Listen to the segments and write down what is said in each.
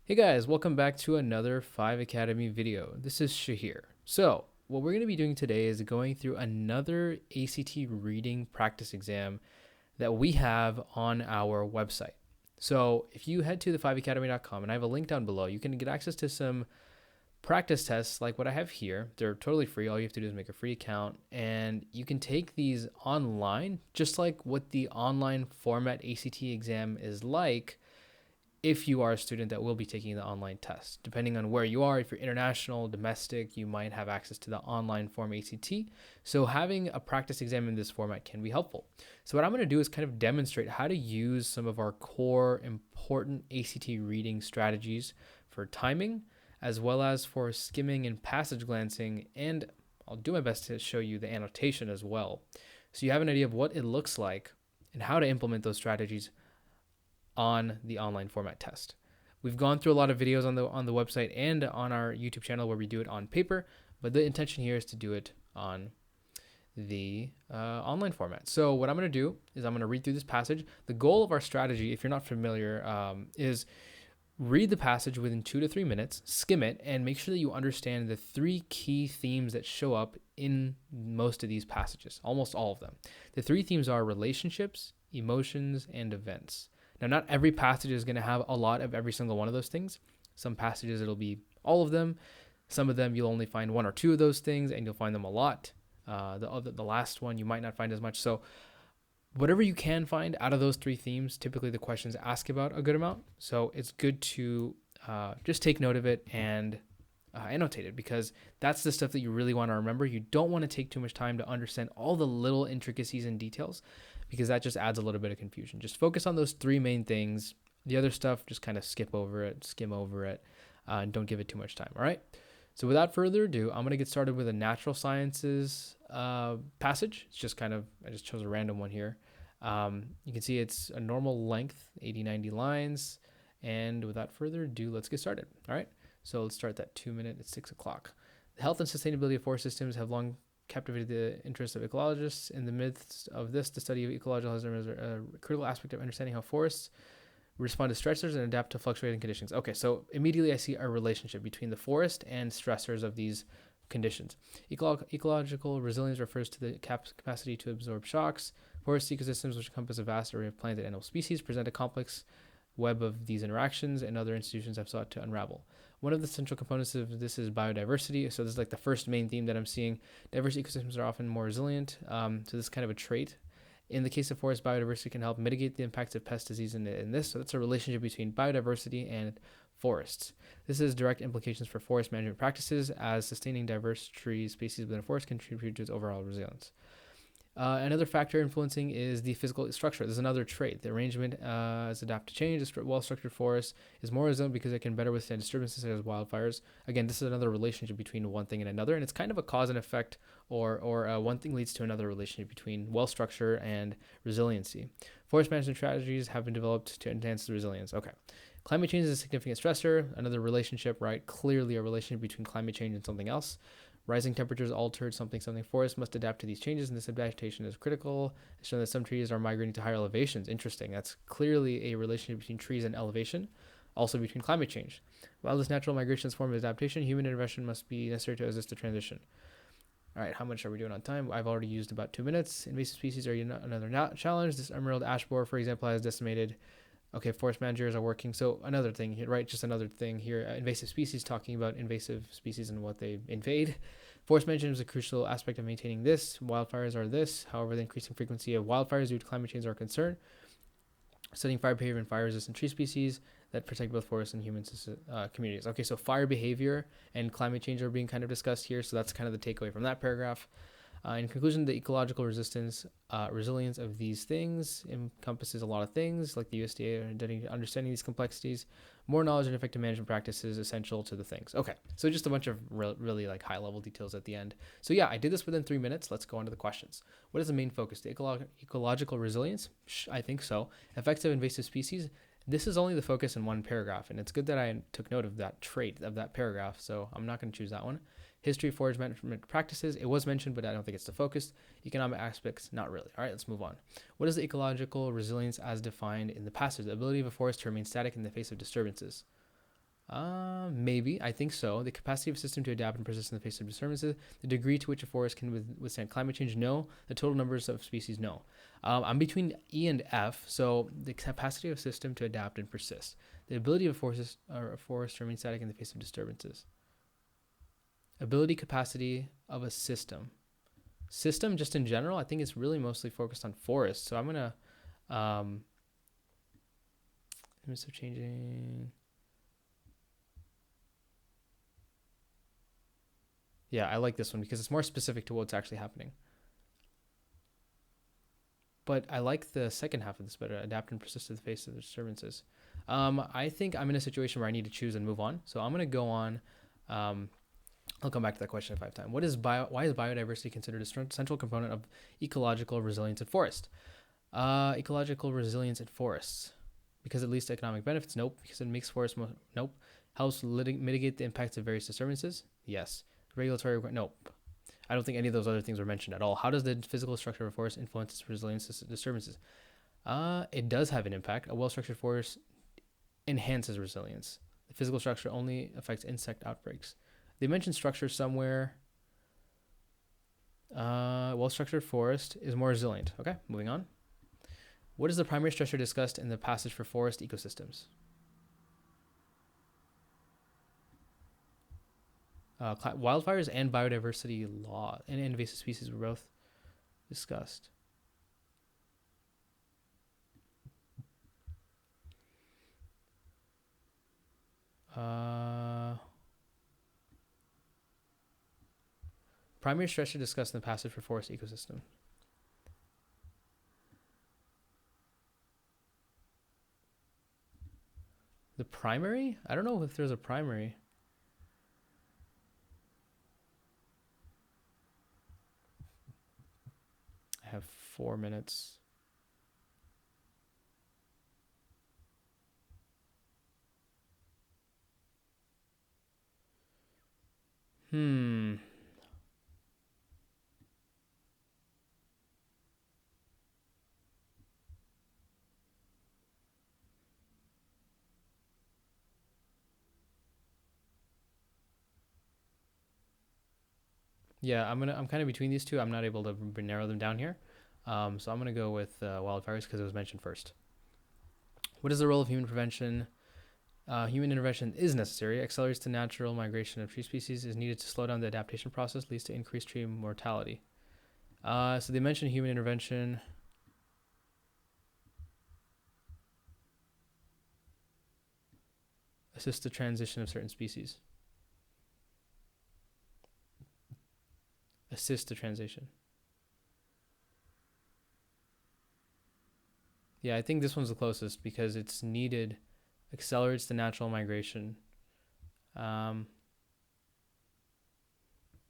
Hey guys, welcome back to another 5 Academy video. This is Shaheer. So, what we're going to be doing today is going through another ACT reading practice exam that we have on our website. So, if you head to the5academy.com, and I have a link down below, you can get access to some practice tests like what I have here. They're totally free. All you have to do is make a free account, and you can take these online, just like what the online format ACT exam is like if you are a student that will be taking the online test. Depending on where you are, if you're international, domestic, you might have access to the online form ACT. So having a practice exam in this format can be helpful. So what I'm going to do is kind of demonstrate how to use some of our core important ACT reading strategies for timing, as well as for skimming and passage glancing, and I'll do my best to show you the annotation as well. So you have an idea of what it looks like and how to implement those strategies on the online format test. We've gone through a lot of videos on the website and on our YouTube channel where we do it on paper, but the intention here is to do it on the online format. So what I'm going to do is I'm going to read through this passage. The goal of our strategy, if you're not familiar, is read the passage within 2 to 3 minutes, skim it, and make sure that you understand the 3 key themes that show up in most of these passages, almost all of them. The 3 themes are relationships, emotions, and events. Now, not every passage is going to have a lot of every single one of those things. Some passages, it'll be all of them. Some of them, you'll only find 1 or 2 of those things, and you'll find them a lot. The last one, you might not find as much. So whatever you can find out of those 3 themes, typically the questions ask about a good amount. So it's good to just take note of it and annotate it, because that's the stuff that you really want to remember. You don't want to take too much time to understand all the little intricacies and details, because that just adds a little bit of confusion. Just focus on those 3 main things. The other stuff, just kind of skip over it, skim over it, and don't give it too much time. All right. So without further ado, I'm going to get started with a natural sciences passage. It's just I just chose a random one here. You can see it's a normal length, 80-90 lines. And without further ado, let's get started. All right. So let's start that 2 minute at 6 o'clock. The health and sustainability of forest systems have long captivated the interest of ecologists. In the midst of this, the study of ecological hazard is a critical aspect of understanding how forests respond to stressors and adapt to fluctuating conditions. Okay, so immediately I see a relationship between the forest and stressors of these conditions. Ecological resilience refers to the capacity to absorb shocks. Forest ecosystems, which encompass a vast array of plant and animal species, present a complex web of these interactions, and other institutions have sought to unravel. One of the central components of this is biodiversity. So this is like the first main theme that I'm seeing. Diverse ecosystems are often more resilient. So this is kind of a trait. In the case of forest, biodiversity can help mitigate the impacts of pest disease in this. So that's a relationship between biodiversity and forests. This has direct implications for forest management practices, as sustaining diverse tree species within a forest contribute to its overall resilience. Another factor influencing is the physical structure. There's another trait. The arrangement is adapt to change. A well-structured forest is more resilient because it can better withstand disturbances such as wildfires. Again, this is another relationship between one thing and another, and it's kind of a cause and effect, or one thing leads to another relationship between well structure and resiliency. Forest management strategies have been developed to enhance the resilience. Okay. Climate change is a significant stressor. Another relationship, right? Clearly a relationship between climate change and something else. Rising temperatures altered something. Forests must adapt to these changes, and this adaptation is critical. It's shown that some trees are migrating to higher elevations. Interesting. That's clearly a relationship between trees and elevation, also between climate change. While this natural migration is a form of adaptation, human intervention must be necessary to assist the transition. All right, how much are we doing on time? I've already used about 2 minutes. Invasive species are another challenge. This emerald ash borer, for example, has decimated. Okay, forest managers are working. So another thing here, right? Just another thing here. Invasive species, talking about invasive species and what they invade. Forest management is a crucial aspect of maintaining this. Wildfires are this. However, the increasing frequency of wildfires due to climate change are a concern. Studying fire behavior and fire-resistant tree species that protect both forests and human communities. Okay, so fire behavior and climate change are being kind of discussed here. So that's kind of the takeaway from that paragraph. In conclusion, the ecological resilience of these things encompasses a lot of things, like the USDA understanding these complexities. More knowledge and effective management practices essential to the things. Okay, so just a bunch of really like high-level details at the end. So yeah, I did this within 3 minutes. Let's go on to the questions. What is the main focus? The ecological resilience? I think so. Effects of invasive species? This is only the focus in one paragraph, and it's good that I took note of that trait of that paragraph, so I'm not going to choose that one. History of forest management practices, it was mentioned, but I don't think it's the focus. Economic aspects, not really. All right, let's move on. What is the ecological resilience as defined in the passage? The ability of a forest to remain static in the face of disturbances. Maybe. I think so. The capacity of a system to adapt and persist in the face of disturbances. The degree to which a forest can withstand climate change. No. The total numbers of species. No. I'm between E and F. So the capacity of a system to adapt and persist. The ability of a forest to remain static in the face of disturbances. Ability capacity of a system. System just in general, I think it's really mostly focused on forests. So I'm gonna limits of changing. Yeah, I like this one because it's more specific to what's actually happening. But I like the second half of this better. Adapt and persist in the face of the disturbances. I think I'm in a situation where I need to choose and move on. So I'm gonna go on. I'll come back to that question if I have time. Why is biodiversity considered a central component of ecological resilience in forest? Ecological resilience in forests. Because it leads to economic benefits? Nope. Because it makes forests nope. Helps mitigate the impacts of various disturbances? Yes. Regulatory? Nope. I don't think any of those other things were mentioned at all. How does the physical structure of a forest influence its resilience to disturbances? It does have an impact. A well-structured forest enhances resilience. The physical structure only affects insect outbreaks. They mentioned structure somewhere. Well-structured forest is more resilient. Okay, moving on. What is the primary structure discussed in the passage for forest ecosystems? Wildfires and biodiversity law and invasive species were both discussed. Primary structure discussed in the passage for forest ecosystem. The primary? I don't know if there's a primary. I have 4 minutes. Yeah, I'm kind of between these two. I'm not able to narrow them down here. So I'm gonna go with wildfires because it was mentioned first. What is the role of human prevention? Human intervention is necessary. Accelerates the natural migration of tree species. Is needed to slow down the adaptation process. Leads to increased tree mortality. So they mentioned human intervention. Assist the transition of certain species. Assist the transition. Yeah, I think this one's the closest because it's needed. Accelerates the natural migration. Yeah,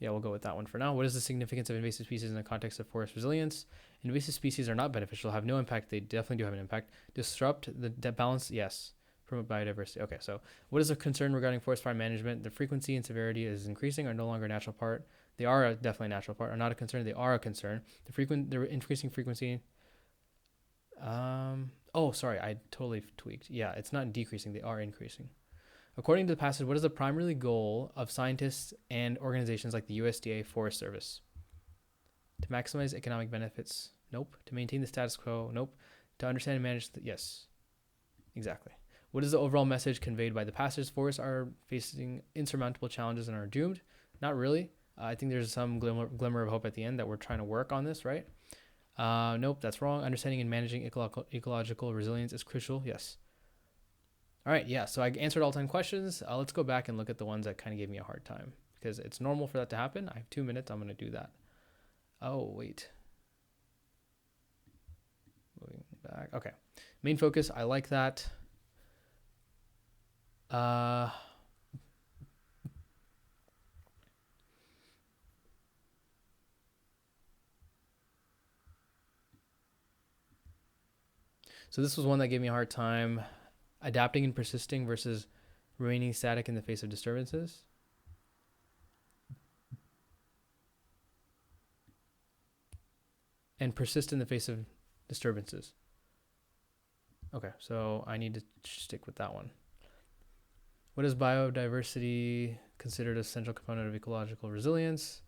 we'll go with that one for now. What is the significance of invasive species in the context of forest resilience? Invasive species are not beneficial, have no impact. They definitely do have an impact. Disrupt the balance? Yes. Promote biodiversity. Okay, so what is the concern regarding forest fire management? The frequency and severity is increasing, are no longer a natural part. They are definitely a natural part. Are not a concern. They are a concern. The increasing frequency. Oh, sorry, I totally tweaked. Yeah, it's not decreasing. They are increasing. According to the passage, what is the primary goal of scientists and organizations like the USDA Forest Service? To maximize economic benefits? Nope. To maintain the status quo? Nope. To understand and manage yes. Exactly. What is the overall message conveyed by the passage? Forests are facing insurmountable challenges and are doomed? Not really. I think there's some glimmer of hope at the end that we're trying to work on this, right? Nope, that's wrong. Understanding and managing ecological resilience is crucial. Yes. All right, yeah, so I answered all 10 questions. Let's go back and look at the ones that kind of gave me a hard time because it's normal for that to happen. I have 2 minutes. I'm going to do that. Oh, wait. Moving back. Okay. Main focus. I like that. So this was one that gave me a hard time. Adapting and persisting versus remaining static in the face of disturbances. And persist in the face of disturbances. Okay, so I need to stick with that one. What is biodiversity considered a central component of ecological resilience?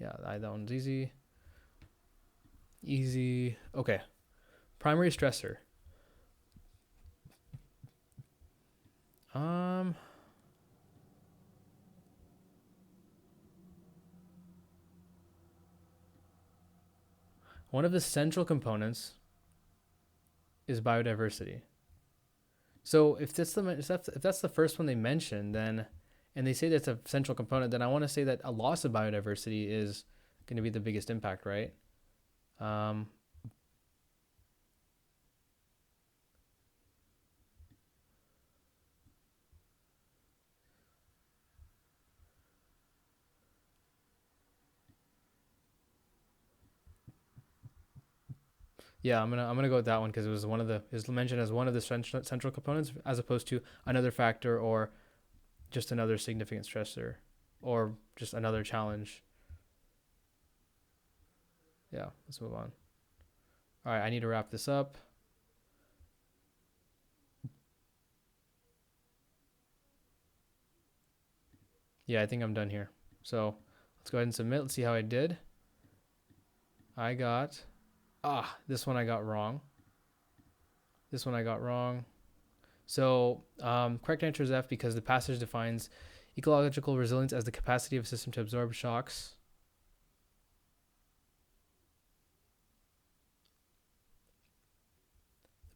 Yeah, that one's easy. Easy. Okay. Primary stressor. Um, One of the central components is biodiversity. So if that's the first one they mentioned, then and they say that's a central component, then I want to say that a loss of biodiversity is going to be the biggest impact, right? Um, yeah, I'm gonna go with that one because it was mentioned as one of the central components as opposed to another factor or just another significant stressor or just another challenge. Yeah, let's move on. All right, I need to wrap this up. Yeah, I think I'm done here. So let's go ahead and submit. Let's see how I did. I got, this one I got wrong. This one I got wrong. So correct answer is F because the passage defines ecological resilience as the capacity of a system to absorb shocks.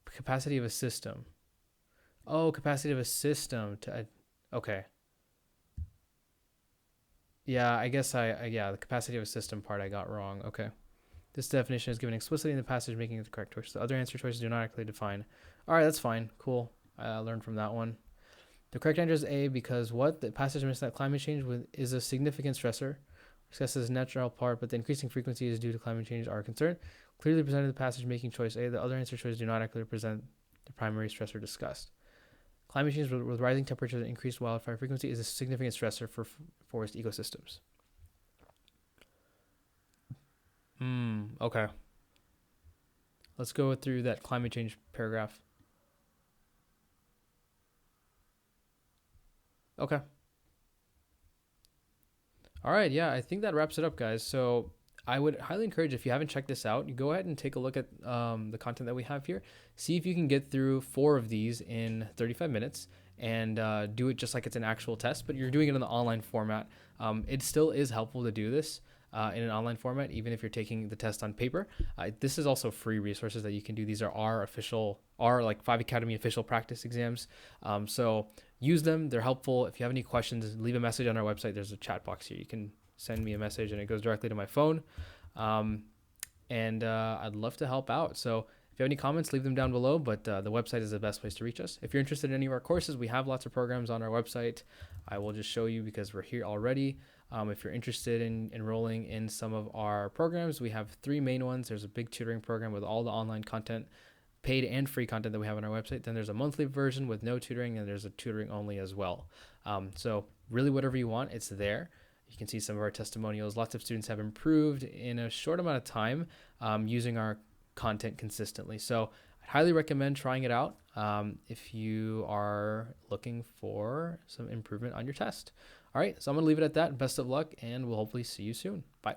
Capacity of a system. Oh, capacity of a system to. Okay. Yeah, I guess yeah, the capacity of a system part I got wrong. Okay. This definition is given explicitly in the passage, making it the correct choice. The other answer choices do not accurately define. All right, that's fine. Cool. I learned from that one. The correct answer is A because what? The passage mentions that climate change is a significant stressor. Discusses the natural part, but the increasing frequency is due to climate change are concerned. Clearly presented the passage making choice A. The other answer choices do not accurately present the primary stressor discussed. Climate change with rising temperatures and increased wildfire frequency is a significant stressor for forest ecosystems. Okay. Let's go through that climate change paragraph. Okay. All right. Yeah, I think that wraps it up, guys. So I would highly encourage if you haven't checked this out, you go ahead and take a look at the content that we have here. See if you can get through 4 of these in 35 minutes and do it just like it's an actual test, but you're doing it in the online format. It still is helpful to do this in an online format, even if you're taking the test on paper. This is also free resources that you can do. These are our like 5 Academy official practice exams. So use them. They're helpful. If you have any questions, leave a message on our website. There's a chat box here. You can send me a message and it goes directly to my phone. And I'd love to help out. So if you have any comments, leave them down below, but the website is the best place to reach us. If you're interested in any of our courses, we have lots of programs on our website. I will just show you because we're here already. If you're interested in enrolling in some of our programs, we have 3 main ones. There's a big tutoring program with all the online content, paid and free content that we have on our website. Then there's a monthly version with no tutoring, and there's a tutoring only as well. So really whatever you want, it's there. You can see some of our testimonials. Lots of students have improved in a short amount of time using our content consistently. So I highly recommend trying it out if you are looking for some improvement on your test. All right, so I'm going to leave it at that. Best of luck, and we'll hopefully see you soon. Bye.